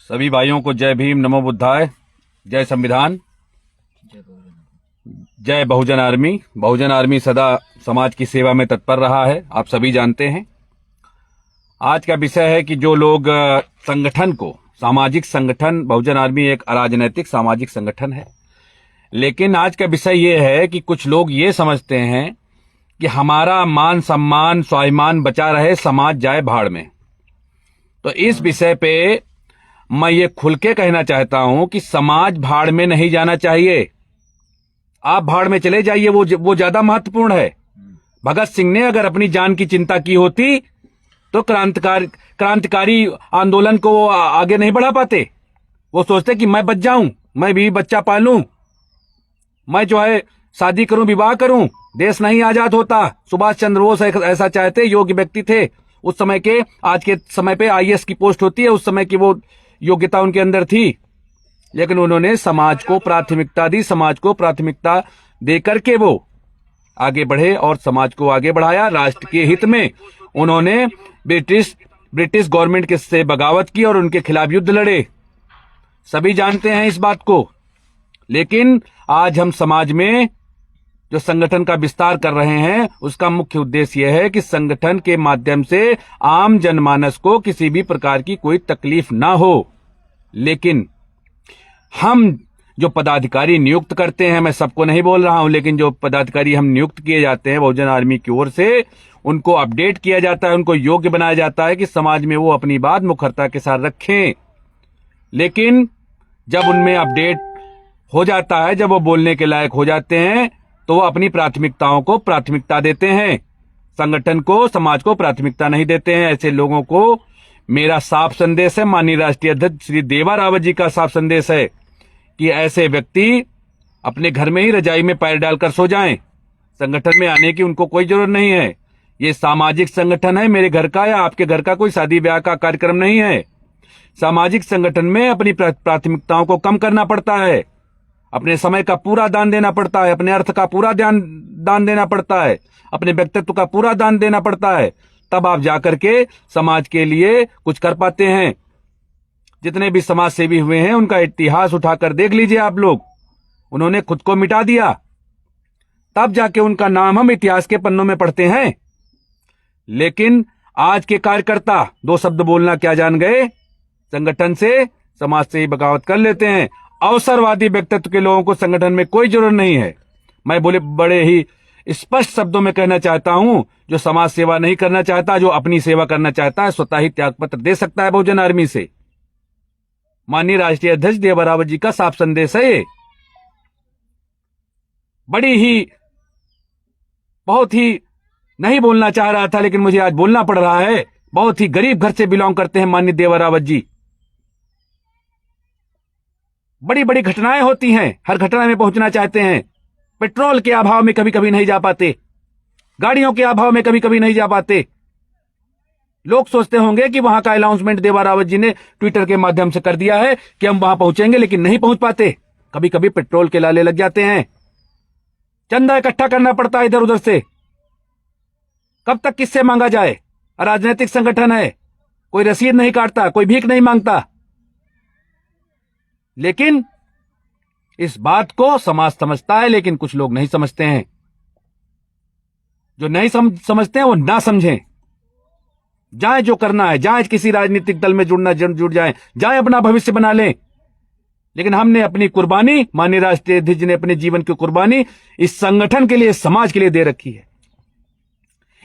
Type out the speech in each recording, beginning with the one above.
सभी भाइयों को जय भीम, नमो बुद्धाय, जय संविधान, जय बहुजन आर्मी। बहुजन आर्मी सदा समाज की सेवा में तत्पर रहा है, आप सभी जानते हैं। आज का विषय है कि जो लोग संगठन को, सामाजिक संगठन, बहुजन आर्मी एक अराजनैतिक सामाजिक संगठन है, लेकिन आज का विषय ये है कि कुछ लोग ये समझते हैं कि हमारा मान सम्मान स्वाभिमान बचा रहे, समाज जाए भाड़ में। तो इस विषय पे मैं ये खुल के कहना चाहता हूं कि समाज भाड़ में नहीं जाना चाहिए। आप भाड़ में चले जाइए, वो ज्यादा महत्वपूर्ण है। भगत सिंह ने अगर अपनी जान की चिंता की होती तो क्रांतिकारी आंदोलन को वो आगे नहीं बढ़ा पाते। वो सोचते कि मैं बच जाऊं, मैं भी बच्चा पालूं, मैं जो है शादी करूं, विवाह करूं, देश नहीं आजाद होता। सुभाष चंद्र बोस ऐसा चाहते, योग्य व्यक्ति थे उस समय के। आज के समय पे आईएएस की पोस्ट होती है, उस समय की वो योग्यता उनके अंदर थी, लेकिन उन्होंने समाज को प्राथमिकता दी। समाज को प्राथमिकता दे करके वो आगे बढ़े और समाज को आगे बढ़ाया। राष्ट्र के हित में उन्होंने ब्रिटिश गवर्नमेंट के से बगावत की और उनके खिलाफ युद्ध लड़े। सभी जानते हैं इस बात को। लेकिन आज हम समाज में जो संगठन का विस्तार कर रहे हैं, उसका मुख्य उद्देश्य यह है कि संगठन के माध्यम से आम जनमानस को किसी भी प्रकार की कोई तकलीफ ना हो। लेकिन हम जो पदाधिकारी नियुक्त करते हैं, मैं सबको नहीं बोल रहा हूं, लेकिन जो पदाधिकारी हम नियुक्त किए जाते हैं बहुजन आर्मी की ओर से, उनको अपडेट किया जाता है, उनको योग्य बनाया जाता है कि समाज में वो अपनी बात मुखरता के साथ रखें। लेकिन जब उनमें अपडेट हो जाता है, जब वो बोलने के लायक हो जाते हैं, तो वो अपनी प्राथमिकताओं को प्राथमिकता देते हैं, संगठन को, समाज को प्राथमिकता नहीं देते हैं। ऐसे लोगों को मेरा साफ संदेश है, माननीय राष्ट्रीय अध्यक्ष श्री देवा रावत जी का साफ संदेश है कि ऐसे व्यक्ति अपने घर में ही रजाई में पैर डालकर सो जाएं। संगठन में आने की उनको कोई जरूरत नहीं है। ये सामाजिक संगठन है, मेरे घर का या आपके घर का कोई शादी ब्याह का कार्यक्रम नहीं है। सामाजिक संगठन में अपनी प्राथमिकताओं को कम करना पड़ता है, अपने समय का पूरा दान देना पड़ता है, अपने अर्थ का पूरा दान देना पड़ता है, अपने व्यक्तित्व का पूरा दान देना पड़ता है। तब आप जाकर के समाज के लिए कुछ कर पाते हैं। जितने भी समाज सेवी हुए हैं, उनका इतिहास उठाकर देख लीजिए आप लोग। उन्होंने खुद को मिटा दिया, तब जाके उनका नाम हम इतिहास के पन्नों में पढ़ते हैं। लेकिन आज के कार्यकर्ता दो शब्द बोलना क्या जान गए, संगठन से, समाज से ही बगावत कर लेते हैं। अवसरवादी व्यक्तित्व के लोगों को संगठन में कोई जरूरत नहीं है। मैं बड़े ही स्पष्ट शब्दों में कहना चाहता हूं, जो समाज सेवा नहीं करना चाहता, जो अपनी सेवा करना चाहता है, स्वतः ही त्यागपत्र दे सकता है बहुजन आर्मी से। माननीय राष्ट्रीय अध्यक्ष देवा रावत जी का साफ संदेश है ये। बहुत ही नहीं बोलना चाह रहा था, लेकिन मुझे आज बोलना पड़ रहा है। बहुत ही गरीब घर से बिलोंग करते हैं माननीय देवा रावत जी। बड़ी बड़ी घटनाएं होती हैं, हर घटना में पहुंचना चाहते हैं। पेट्रोल के अभाव में कभी कभी नहीं जा पाते, गाड़ियों के अभाव में कभी कभी नहीं जा पाते। लोग सोचते होंगे कि वहां का अनाउंसमेंट देवा रावत जी ने ट्विटर के माध्यम से कर दिया है कि हम वहां पहुंचेंगे, लेकिन नहीं पहुंच पाते। कभी कभी पेट्रोल के लाले लग जाते हैं, चंदा इकट्ठा करना पड़ता है इधर उधर से। कब तक किससे मांगा जाए? राजनीतिक संगठन है, कोई रसीद नहीं काटता, कोई भीख नहीं मांगता। लेकिन इस बात को समाज समझता है, लेकिन कुछ लोग नहीं समझते हैं। जो नहीं समझते हैं वो ना समझें, जाए जो करना है, जाए किसी राजनीतिक दल में जुड़ जाएं, जाए अपना भविष्य बना लें। लेकिन हमने अपनी कुर्बानी, माननीय राष्ट्रीय अध्यक्ष ने अपने जीवन की कुर्बानी इस संगठन के लिए, समाज के लिए दे रखी है।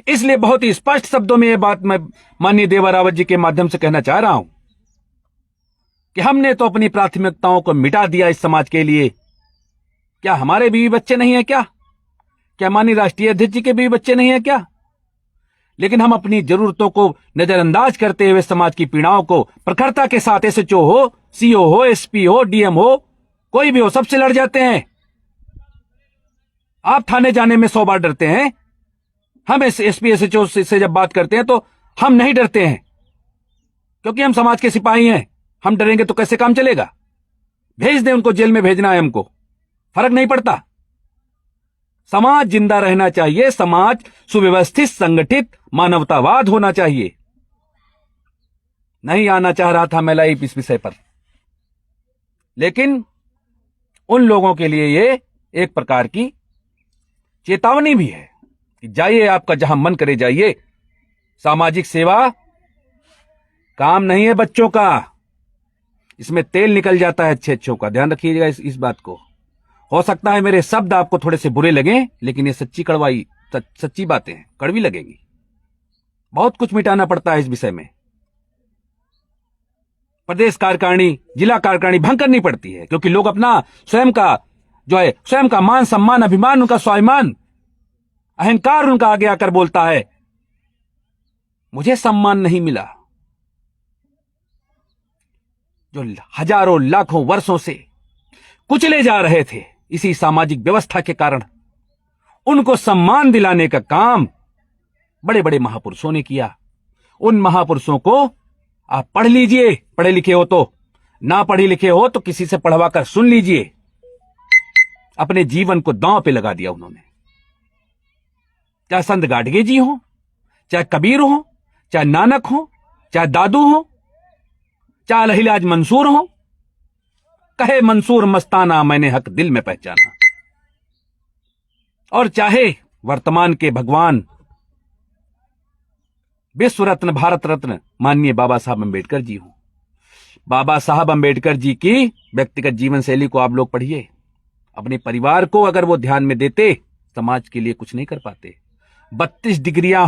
इसलिए बहुत ही स्पष्ट शब्दों में यह बात मैं माननीय देवा रावत जी के माध्यम से कहना चाह रहा हूं कि हमने तो अपनी प्राथमिकताओं को मिटा दिया इस समाज के लिए। क्या हमारे बीवी बच्चे नहीं हैं क्या? क्या माननीय राष्ट्रीय अध्यक्ष जी के बीवी बच्चे नहीं हैं क्या? लेकिन हम अपनी जरूरतों को नजरअंदाज करते हुए समाज की पीड़ाओं को प्रखरता के साथ, एसएचओ हो, सीओ हो, एसपी हो, डीएम हो, कोई भी हो, सबसे लड़ जाते हैं। आप थाने जाने में 100 बार डरते हैं, हम एसपी एसएचओ से जब बात करते हैं तो हम नहीं डरते हैं, क्योंकि हम समाज के सिपाही हैं। हम डरेंगे तो कैसे काम चलेगा? भेज दें, उनको जेल में भेजना है, हमको फर्क नहीं पड़ता। समाज जिंदा रहना चाहिए, समाज सुव्यवस्थित, संगठित, मानवतावाद होना चाहिए। नहीं आना चाह रहा था मैं लाइव इस विषय पर। लेकिन उन लोगों के लिए ये एक प्रकार की चेतावनी भी है कि जाइए, आपका जहां मन करे जाइए। सामाजिक सेवा काम नहीं है बच्चों का, इसमें तेल निकल जाता है अच्छे अच्छों का। ध्यान रखिएगा इस बात को। हो सकता है मेरे शब्द आपको थोड़े से बुरे लगें, लेकिन ये सच्ची बातें हैं, कड़वी लगेंगी। बहुत कुछ मिटाना पड़ता है इस विषय में। प्रदेश कार्यकारिणी, जिला कार्यकारिणी भंग करनी पड़ती है, क्योंकि लोग अपना स्वयं का मान सम्मान, अभिमान, उनका स्वाभिमान, अहंकार उनका आगे आकर बोलता है मुझे सम्मान नहीं मिला। जो हजारों लाखों वर्षों से कुचले जा रहे थे इसी सामाजिक व्यवस्था के कारण, उनको सम्मान दिलाने का काम बड़े बड़े महापुरुषों ने किया। उन महापुरुषों को आप पढ़ लीजिए, पढ़े लिखे हो तो, ना पढ़े लिखे हो तो किसी से पढ़वा कर सुन लीजिए। अपने जीवन को दांव पे लगा दिया उन्होंने। चाहे संत गाडगे जी हो, चाहे कबीर हो, चाहे नानक हो, चाहे दादू हो, चाहे अलहिलाज मंसूर हो, कहे मंसूर मस्ताना मैंने हक दिल में पहचाना। और चाहे वर्तमान के भगवान विश्व रत्न, भारत रत्न माननीय बाबा साहब अंबेडकर जी हो। बाबा साहब अंबेडकर जी की व्यक्तिगत जीवन शैली को आप लोग पढ़िए। अपने परिवार को अगर वो ध्यान में देते, समाज के लिए कुछ नहीं कर पाते। 32 डिग्रियां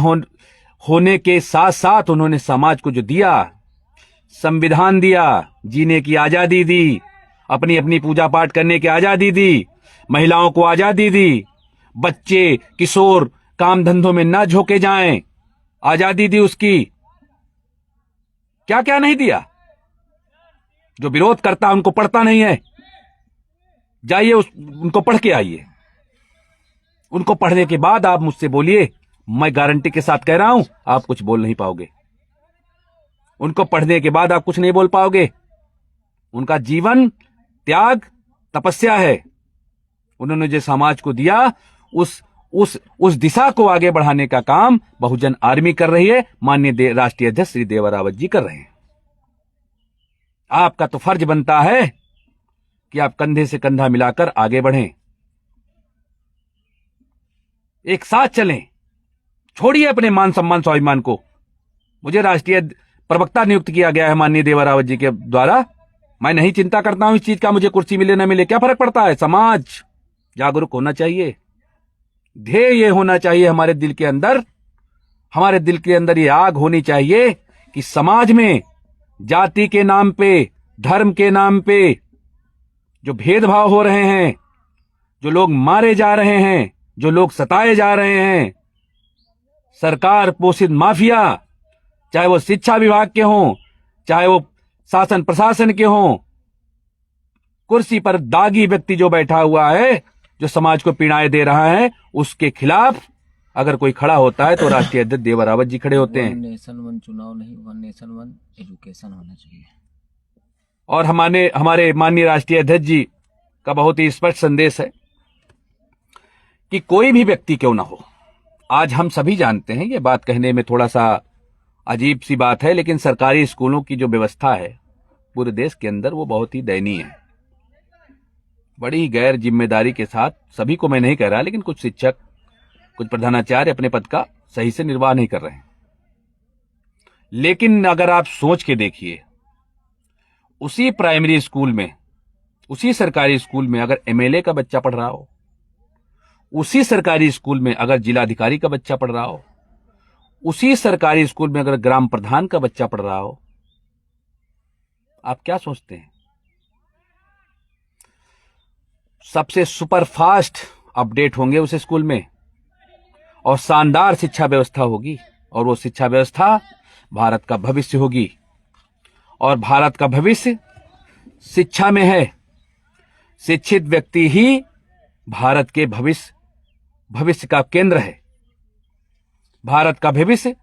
होने के साथ साथ उन्होंने समाज को जो दिया, संविधान दिया, जीने की आजादी दी, अपनी अपनी पूजा पाठ करने की आजादी दी, महिलाओं को आजादी दी, बच्चे किशोर काम धंधों में ना झोंके जाएं, आजादी दी उसकी। क्या क्या नहीं दिया। जो विरोध करता उनको पढ़ता नहीं है, जाइए उनको पढ़ के आइए। उनको पढ़ने के बाद आप मुझसे बोलिए, मैं गारंटी के साथ कह रहा हूं आप कुछ बोल नहीं पाओगे। उनको पढ़ने के बाद आप कुछ नहीं बोल पाओगे। उनका जीवन त्याग, तपस्या है। उन्होंने जो समाज को दिया, उस दिशा को आगे बढ़ाने का काम बहुजन आर्मी कर रही है। माननीय राष्ट्रीय अध्यक्ष श्री देवर रावत जी कर रहे हैं। आपका तो फर्ज बनता है कि आप कंधे से कंधा मिलाकर आगे बढ़ें, एक साथ चलें। छोड़िए अपने मान सम्मान स्वाभिमान को। मुझे राष्ट्रीय प्रवक्ता नियुक्त किया गया है माननीय देवर रावत जी के द्वारा। मैं नहीं चिंता करता हूं इस चीज का, मुझे कुर्सी मिले ना मिले क्या फर्क पड़ता है। समाज जागरूक होना चाहिए। ध्येय ये होना चाहिए हमारे दिल के अंदर ये आग होनी चाहिए कि समाज में जाति के नाम पे, धर्म के नाम पे जो भेदभाव हो रहे हैं, जो लोग मारे जा रहे हैं, जो लोग सताए जा रहे हैं, सरकार पोषित माफिया, चाहे वो शिक्षा विभाग के हों, चाहे वो शासन प्रशासन के हों, कुर्सी पर दागी व्यक्ति जो बैठा हुआ है, जो समाज को पीड़ाएं दे रहा है, उसके खिलाफ अगर कोई खड़ा होता है तो राष्ट्रीय अध्यक्ष देवर रावत जी खड़े होते हैं। वन नेशन वन चुनाव नहीं, वन नेशन वन एजुकेशन होना चाहिए। और हमारे माननीय राष्ट्रीय अध्यक्ष जी का बहुत ही स्पष्ट संदेश है कि कोई भी व्यक्ति क्यों ना हो, आज हम सभी जानते हैं, ये बात कहने में थोड़ा सा अजीब सी बात है, लेकिन सरकारी स्कूलों की जो व्यवस्था है पूरे देश के अंदर वो बहुत ही दयनीय है। बड़ी गैर जिम्मेदारी के साथ, सभी को मैं नहीं कह रहा, लेकिन कुछ शिक्षक, कुछ प्रधानाचार्य अपने पद का सही से निर्वाह नहीं कर रहे हैं। लेकिन अगर आप सोच के देखिए, उसी प्राइमरी स्कूल में, उसी सरकारी स्कूल में अगर एमएलए का बच्चा पढ़ रहा हो, उसी सरकारी स्कूल में अगर जिलाधिकारी का बच्चा पढ़ रहा हो, उसी सरकारी स्कूल में अगर ग्राम प्रधान का बच्चा पढ़ रहा हो, आप क्या सोचते हैं? सबसे सुपरफास्ट अपडेट होंगे उस स्कूल में और शानदार शिक्षा व्यवस्था होगी, और वो शिक्षा व्यवस्था भारत का भविष्य होगी। और भारत का भविष्य शिक्षा में है। शिक्षित व्यक्ति ही भारत के भविष्य का केंद्र है। भारत का भविष्य,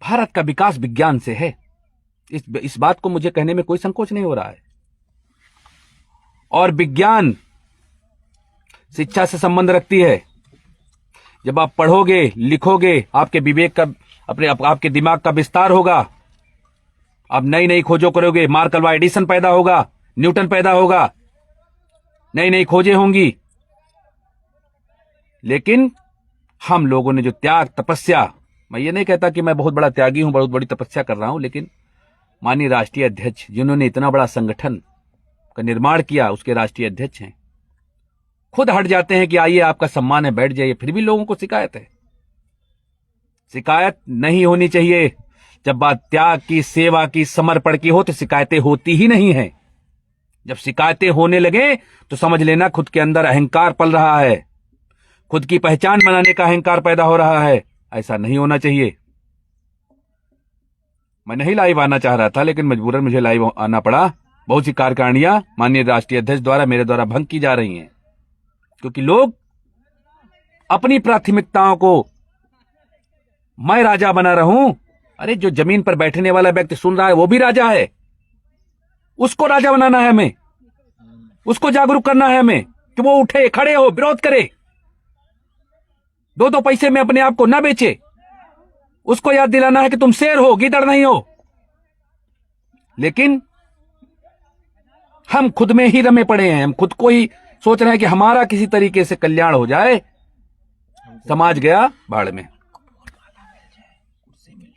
भारत का विकास विज्ञान से है। इस बात को मुझे कहने में कोई संकोच नहीं हो रहा है। और विज्ञान शिक्षा से संबंध रखती है। जब आप पढ़ोगे, लिखोगे, आपके विवेक का, आपके दिमाग का विस्तार होगा। आप नई नई खोजों करोगे, मार्क अल्वा एडिशन पैदा होगा, न्यूटन पैदा होगा, नई नई खोजें होंगी। लेकिन हम लोगों ने जो त्याग, तपस्या, मैं ये नहीं कहता कि मैं बहुत बड़ा त्यागी हूं, बहुत बड़ी तपस्या कर रहा हूं, लेकिन माननीय राष्ट्रीय अध्यक्ष जिन्होंने इतना बड़ा संगठन का निर्माण किया, उसके राष्ट्रीय अध्यक्ष हैं, खुद हट जाते हैं कि आइए आपका सम्मान है, बैठ जाइए, फिर भी लोगों को शिकायत है। शिकायत नहीं होनी चाहिए। जब बात त्याग की, सेवा की, समर्पण की हो तो शिकायतें होती ही नहीं है। जब शिकायतें होने लगे तो समझ लेना खुद के अंदर अहंकार पल रहा है, खुद की पहचान बनाने का अहंकार पैदा हो रहा है। ऐसा नहीं होना चाहिए। मैं नहीं लाइव आना चाह रहा था, लेकिन मजबूरन मुझे लाइव आना पड़ा। बहुत सी कार्यकारिणियां माननीय राष्ट्रीय अध्यक्ष द्वारा, मेरे द्वारा भंग की जा रही हैं, क्योंकि लोग अपनी प्राथमिकताओं को मैं राजा बना रहूं। अरे जो जमीन पर बैठने वाला व्यक्ति सुन रहा है वो भी राजा है, उसको राजा बनाना है हमें, उसको जागरूक करना है हमें कि वो उठे, खड़े हो, विरोध करे, दो पैसे में अपने आप को ना बेचे। उसको याद दिलाना है कि तुम शेर हो, गीदड़ नहीं हो। लेकिन हम खुद में ही रमे पड़े हैं, हम खुद को ही सोच रहे हैं कि हमारा किसी तरीके से कल्याण हो जाए, समाज गया भाड़ में।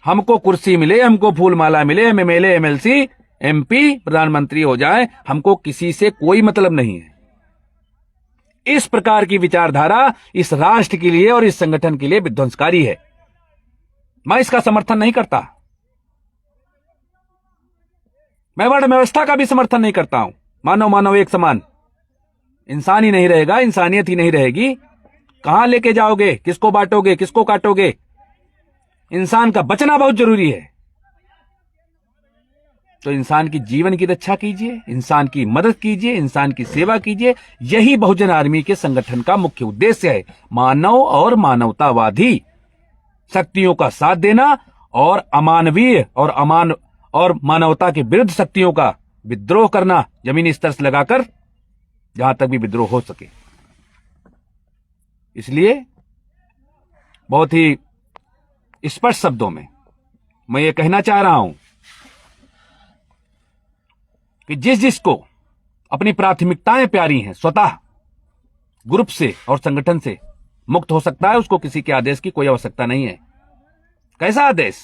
हमको कुर्सी मिले, हमको फूल माला मिले, हम एमएलए, एमएलसी, एमपी, प्रधानमंत्री हो जाए, हमको किसी से कोई मतलब नहीं है। इस प्रकार की विचारधारा इस राष्ट्र के लिए और इस संगठन के लिए विध्वंसकारी है। मैं इसका समर्थन नहीं करता। मैं वर्ण व्यवस्था का भी समर्थन नहीं करता हूं। मानव मानव एक समान। इंसान ही नहीं रहेगा, इंसानियत ही नहीं रहेगी, कहां लेके जाओगे, किसको बांटोगे, किसको काटोगे। इंसान का बचना बहुत जरूरी है। तो इंसान की जीवन की रक्षा कीजिए, इंसान की मदद कीजिए, इंसान की सेवा कीजिए। यही बहुजन आर्मी के संगठन का मुख्य उद्देश्य है। मानव और मानवतावादी शक्तियों का साथ देना और अमानवीय और मानवता के विरुद्ध शक्तियों का विद्रोह करना, जमीनी स्तर से लगाकर जहां तक भी विद्रोह हो सके। इसलिए बहुत ही स्पष्ट शब्दों में मैं ये कहना चाह रहा हूं कि जिसको अपनी प्राथमिकताएं प्यारी हैं, स्वतः ग्रुप से और संगठन से मुक्त हो सकता है। उसको किसी के आदेश की कोई आवश्यकता नहीं है। कैसा आदेश?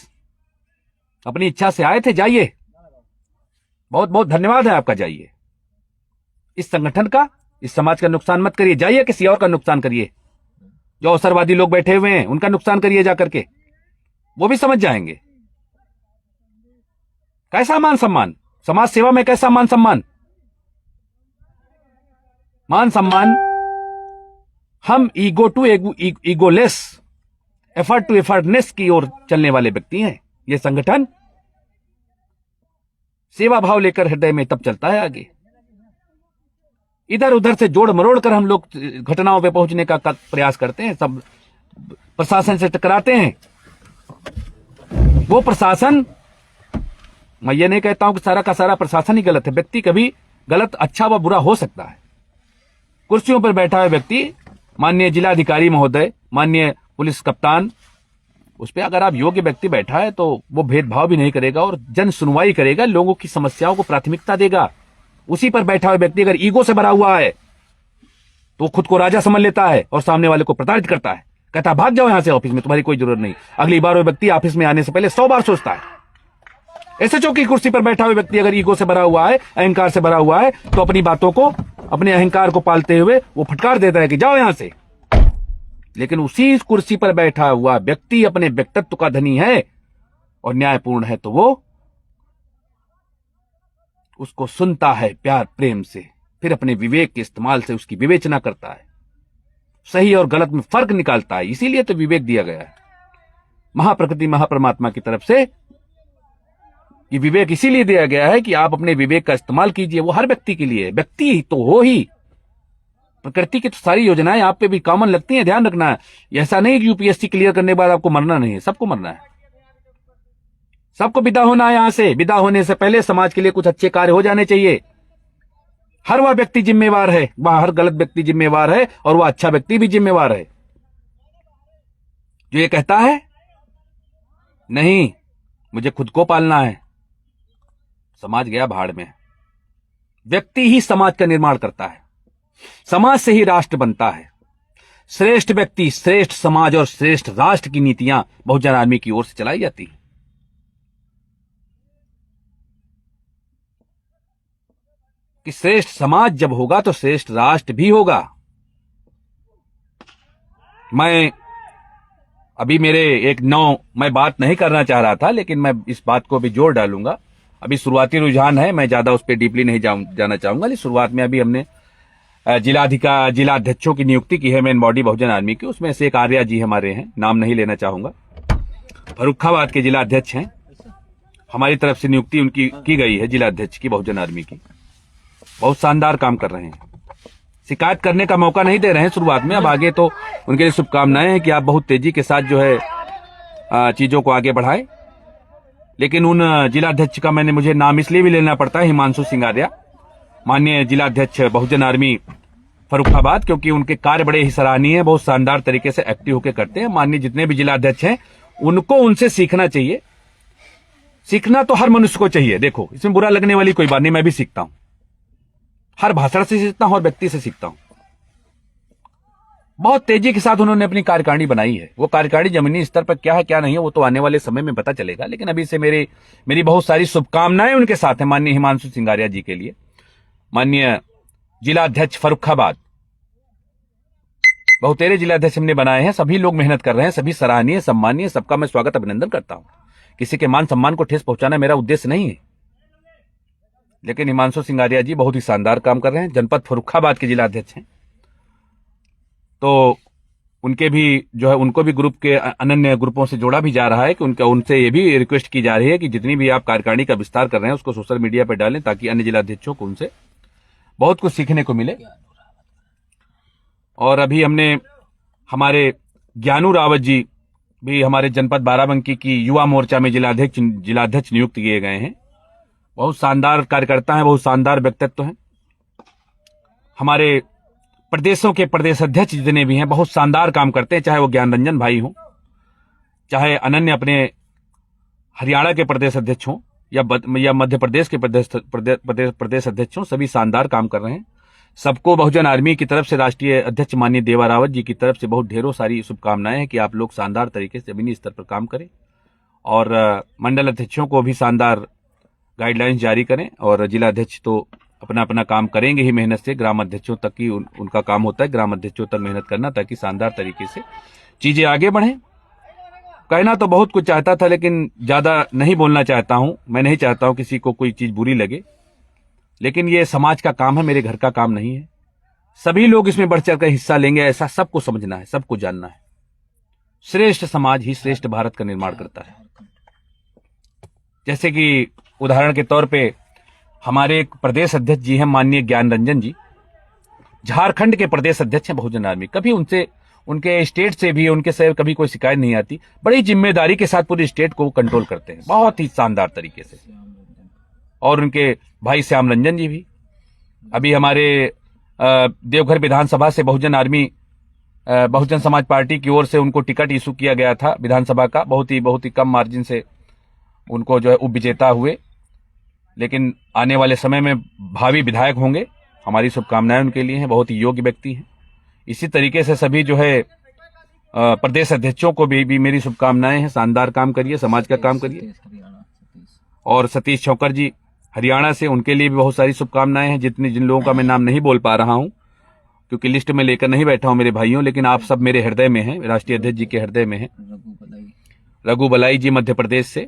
अपनी इच्छा से आए थे, जाइए। बहुत बहुत धन्यवाद है आपका, जाइए। इस संगठन का, इस समाज का नुकसान मत करिए, जाइए किसी और का नुकसान करिए। जो अवसरवादी लोग बैठे हुए हैं उनका नुकसान करिए जाकर के, वो भी समझ जाएंगे। कैसा मान सम्मान? समाज सेवा में कैसा मान सम्मान? मान सम्मान, हम ego to egoless, effort to effortless की ओर चलने वाले व्यक्ति हैं। यह संगठन सेवा भाव लेकर हृदय में तब चलता है आगे। इधर उधर से जोड़ मरोड़ कर हम लोग घटनाओं पे पहुंचने का प्रयास करते हैं, सब प्रशासन से टकराते हैं। वो प्रशासन, मैं ये नहीं कहता हूं कि सारा का सारा प्रशासन ही गलत है। व्यक्ति कभी गलत, अच्छा व बुरा हो सकता है। कुर्सियों पर बैठा हुआ व्यक्ति, माननीय जिलाधिकारी महोदय, माननीय पुलिस कप्तान, उस पर अगर आप योग्य व्यक्ति बैठा है तो वो भेदभाव भी नहीं करेगा और जन सुनवाई करेगा, लोगों की समस्याओं को प्राथमिकता देगा। उसी पर बैठा हुआ व्यक्ति अगर ईगो से भरा हुआ है तो खुद को राजा समझ लेता है और सामने वाले को प्रताड़ित करता है, कहता है भाग जाओ यहां से, ऑफिस में तुम्हारी कोई जरूरत नहीं। अगली बार वो व्यक्ति ऑफिस में आने से पहले 100 बार सोचता है। एसएचओ की कुर्सी पर बैठा हुआ व्यक्ति अगर ईगो से भरा हुआ है, अहंकार से भरा हुआ है, तो अपनी बातों को, अपने अहंकार को पालते हुए वो फटकार देता है कि जाओ यहां से। लेकिन उसी कुर्सी पर बैठा हुआ व्यक्ति अपने व्यक्तित्व का धनी है और न्यायपूर्ण है, तो वो उसको सुनता है प्यार प्रेम से, फिर अपने विवेक के इस्तेमाल से उसकी विवेचना करता है, सही और गलत में फर्क निकालता है। इसीलिए तो विवेक दिया गया है महाप्रकृति महापरमात्मा की तरफ से। ये विवेक इसीलिए दिया गया है कि आप अपने विवेक का इस्तेमाल कीजिए। वो हर व्यक्ति के लिए, व्यक्ति ही तो हो ही। प्रकृति की तो सारी योजनाएं आप पे भी कॉमन लगती हैं, ध्यान रखना है। ऐसा नहीं कि यूपीएससी क्लियर करने के बाद आपको मरना नहीं है, सबको मरना है, सबको विदा होना है यहां से। विदा होने से पहले समाज के लिए कुछ अच्छे कार्य हो जाने चाहिए। हर वह व्यक्ति जिम्मेवार है, वह हर गलत व्यक्ति जिम्मेवार है और वह अच्छा व्यक्ति भी जिम्मेवार है। जो ये कहता है नहीं मुझे खुद को पालना है, समाज गया भाड़ में। व्यक्ति ही समाज का निर्माण करता है, समाज से ही राष्ट्र बनता है। श्रेष्ठ व्यक्ति, श्रेष्ठ समाज और श्रेष्ठ राष्ट्र की नीतियां बहुजन आर्मी की ओर से चलाई जाती हैं। कि श्रेष्ठ समाज जब होगा तो श्रेष्ठ राष्ट्र भी होगा। मैं अभी मैं बात नहीं करना चाह रहा था, लेकिन मैं इस बात को भी जोड़ डालूंगा। अभी शुरुआती रुझान है, मैं ज्यादा उस पर डीपली नहीं जाना चाहूंगा। लेकिन शुरुआत में अभी हमने जिलाध्यक्षों की नियुक्ति की है मेन बॉडी बहुजन आर्मी की। उसमें से एक आर्या जी हमारे हैं, नाम नहीं लेना चाहूंगा, फर्रुखाबाद के जिलाध्यक्ष हैं। हमारी तरफ से नियुक्ति उनकी की गई है जिलाध्यक्ष की बहुजन आर्मी की। बहुत शानदार काम कर रहे हैं, शिकायत करने का मौका नहीं दे रहे हैं शुरुआत में। अब आगे तो उनके लिए शुभकामनाएं हैं कि आप बहुत तेजी के साथ जो है चीजों को आगे बढ़ाएं। लेकिन उन जिलाध्यक्ष का मुझे नाम इसलिए भी लेना पड़ता है, हिमांशु सिंगारिया, माननीय जिलाध्यक्ष बहुजन आर्मी फर्रुखाबाद, क्योंकि उनके कार्य बड़े ही सराहनीय है, बहुत शानदार तरीके से एक्टिव होकर करते हैं। माननीय जितने भी जिलाध्यक्ष हैं उनको उनसे सीखना चाहिए। सीखना तो हर मनुष्य को चाहिए। देखो, इसमें बुरा लगने वाली कोई बात नहीं, मैं भी सीखता हूं, हर भाषण से सीखता हूं और व्यक्ति से सीखता हूं। बहुत तेजी के साथ उन्होंने अपनी कार्यकारिणी बनाई है। वो कार्यकारिणी जमीनी स्तर पर क्या है क्या नहीं है वो तो आने वाले समय में पता चलेगा। लेकिन अभी से मेरी बहुत सारी शुभकामनाएं उनके साथ है, माननीय हिमांशु सिंगारिया जी के लिए। माननीय जिलाध्यक्ष फर्रुखाबाद, बहुतेरे जिलाध्यक्ष हमने बनाए हैं, सभी लोग मेहनत कर रहे हैं, सभी सराहनीय, सम्मानीय, सबका मैं स्वागत अभिनंदन करता हूं। किसी के मान सम्मान को ठेस पहुंचाना मेरा उद्देश्य नहीं है। लेकिन हिमांशु सिंगारिया जी बहुत ही शानदार काम कर रहे हैं, जनपद फर्रुखाबाद के जिलाध्यक्ष हैं। तो उनके भी जो है, उनको भी ग्रुप के अनन्य ग्रुपों से जोड़ा भी जा रहा है कि उनसे ये भी रिक्वेस्ट की जा रही है कि जितनी भी आप कार्यकारिणी का विस्तार कर रहे हैं उसको सोशल मीडिया पर डालें, ताकि अन्य जिलाध्यक्षों को उनसे बहुत कुछ सीखने को मिले। और अभी हमारे ज्ञानू रावत जी भी हमारे जनपद बाराबंकी की युवा मोर्चा में जिलाध्यक्ष नियुक्त किए गए हैं। बहुत शानदार कार्यकर्ता हैं, बहुत शानदार व्यक्तित्व हैं। हमारे प्रदेशों के प्रदेश अध्यक्ष जितने भी हैं बहुत शानदार काम करते हैं, चाहे वो ज्ञान रंजन भाई हों, चाहे अनन्य अपने हरियाणा के प्रदेश अध्यक्ष हों, या मध्य प्रदेश के प्रदेश अध्यक्ष हों, सभी शानदार काम कर रहे हैं। सबको बहुजन आर्मी की तरफ से राष्ट्रीय अध्यक्ष माननीय देवा रावत जी की तरफ से बहुत ढेरों सारी शुभकामनाएं हैं कि आप लोग शानदार तरीके से जमीनी स्तर पर काम करें और मंडल अध्यक्षों को भी शानदार गाइडलाइंस जारी करें। और जिलाध्यक्ष तो अपना अपना काम करेंगे ही मेहनत से, ग्राम अध्यक्षों तक ही उनका काम होता है, ग्राम अध्यक्षों तक मेहनत करना, ताकि शानदार तरीके से चीजें आगे बढ़ें। कहना तो बहुत कुछ चाहता था, लेकिन ज्यादा नहीं बोलना चाहता हूं। मैं नहीं चाहता हूं किसी को कोई चीज बुरी लगे, लेकिन ये समाज का काम है, मेरे घर का काम नहीं है। सभी लोग इसमें बढ़ चढ़ कर हिस्सा लेंगे, ऐसा सबको समझना है, सबको जानना है। श्रेष्ठ समाज ही श्रेष्ठ भारत का निर्माण करता है। जैसे कि उदाहरण के तौर पे हमारे एक प्रदेश अध्यक्ष जी हैं, माननीय ज्ञान रंजन जी, झारखंड के प्रदेश अध्यक्ष हैं बहुजन आर्मी। कभी उनके स्टेट से भी उनके से कभी कोई शिकायत नहीं आती। बड़ी जिम्मेदारी के साथ पूरी स्टेट को कंट्रोल करते हैं, बहुत ही शानदार तरीके से। और उनके भाई श्याम रंजन जी भी अभी हमारे देवघर विधानसभा से बहुजन समाज पार्टी की ओर से उनको टिकट इशू किया गया था विधानसभा का, बहुत ही कम मार्जिन से उनको जो है उप विजेता हुए। लेकिन आने वाले समय में भावी विधायक होंगे, हमारी शुभकामनाएं उनके लिए हैं, बहुत ही योग्य व्यक्ति हैं। इसी तरीके से सभी जो है प्रदेश अध्यक्षों को भी मेरी शुभकामनाएं हैं, शानदार काम करिए, समाज का काम करिए। और सतीश चौकर जी हरियाणा से, उनके लिए भी बहुत सारी शुभकामनाएं हैं। जिन लोगों का मैं नाम नहीं बोल पा रहा हूं क्योंकि लिस्ट में लेकर नहीं बैठा हूं मेरे भाइयों, लेकिन आप सब मेरे हृदय में हैं, राष्ट्रीय अध्यक्ष जी के हृदय में हैं। रघु बलाई जी मध्य प्रदेश से,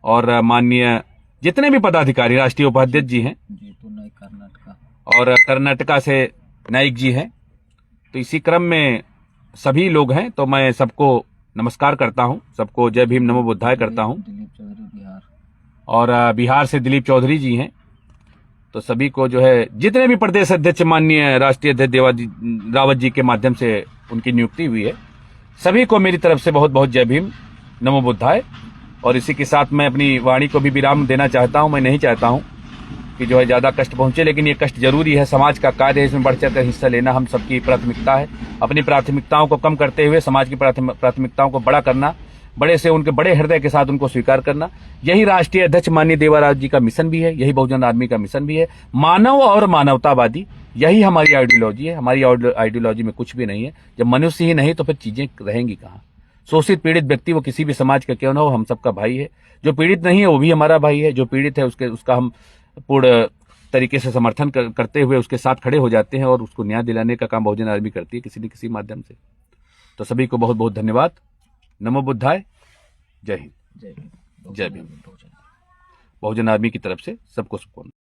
और माननीय जितने भी पदाधिकारी राष्ट्रीय उपाध्यक्ष जी हैं, और कर्नाटका से नाइक जी हैं। तो इसी क्रम में सभी लोग हैं। तो मैं सबको नमस्कार करता हूं, सबको जय भीम नमो बुद्धाय करता हूं। और बिहार से दिलीप चौधरी जी हैं। तो सभी को जो है, जितने भी प्रदेश अध्यक्ष माननीय राष्ट्रीय अध्यक्ष रावत जी के माध्यम से उनकी नियुक्ति हुई है, सभी को मेरी तरफ से बहुत बहुत जय भीम नमो बुद्धाय। और इसी के साथ मैं अपनी वाणी को भी विराम देना चाहता हूं। मैं नहीं चाहता हूं कि जो है ज्यादा कष्ट पहुंचे, लेकिन ये कष्ट जरूरी है, समाज का कार्य है, इसमें बढ़ चढ़ कर हिस्सा लेना हम सबकी प्राथमिकता है। अपनी प्राथमिकताओं को कम करते हुए समाज की प्राथमिकताओं को बड़ा करना बड़े से उनके बड़े हृदय के साथ उनको स्वीकार करना, यही राष्ट्रीय अध्यक्ष माननीय देवाराज जी का मिशन भी है, यही बहुजन आर्मी का मिशन भी है। मानव और मानवतावादी, यही हमारी आइडियोलॉजी है। हमारी आइडियोलॉजी में कुछ भी नहीं है। जब मनुष्य ही नहीं तो फिर चीजें रहेंगी कहाँ। शोषित पीड़ित व्यक्ति वो किसी भी समाज का क्यों ना हो, हम सबका भाई है। जो पीड़ित नहीं है वो भी हमारा भाई है, जो पीड़ित है उसका हम पूर्ण तरीके से समर्थन करते हुए उसके साथ खड़े हो जाते हैं और उसको न्याय दिलाने का काम बहुजन आर्मी करती है किसी न किसी माध्यम से। तो सभी को बहुत बहुत धन्यवाद। नमो बुद्धाय। जय हिंद। जय भीम। जय भीम। बहुजन बहुजन आर्मी की तरफ से सबको शुभकामनाएं।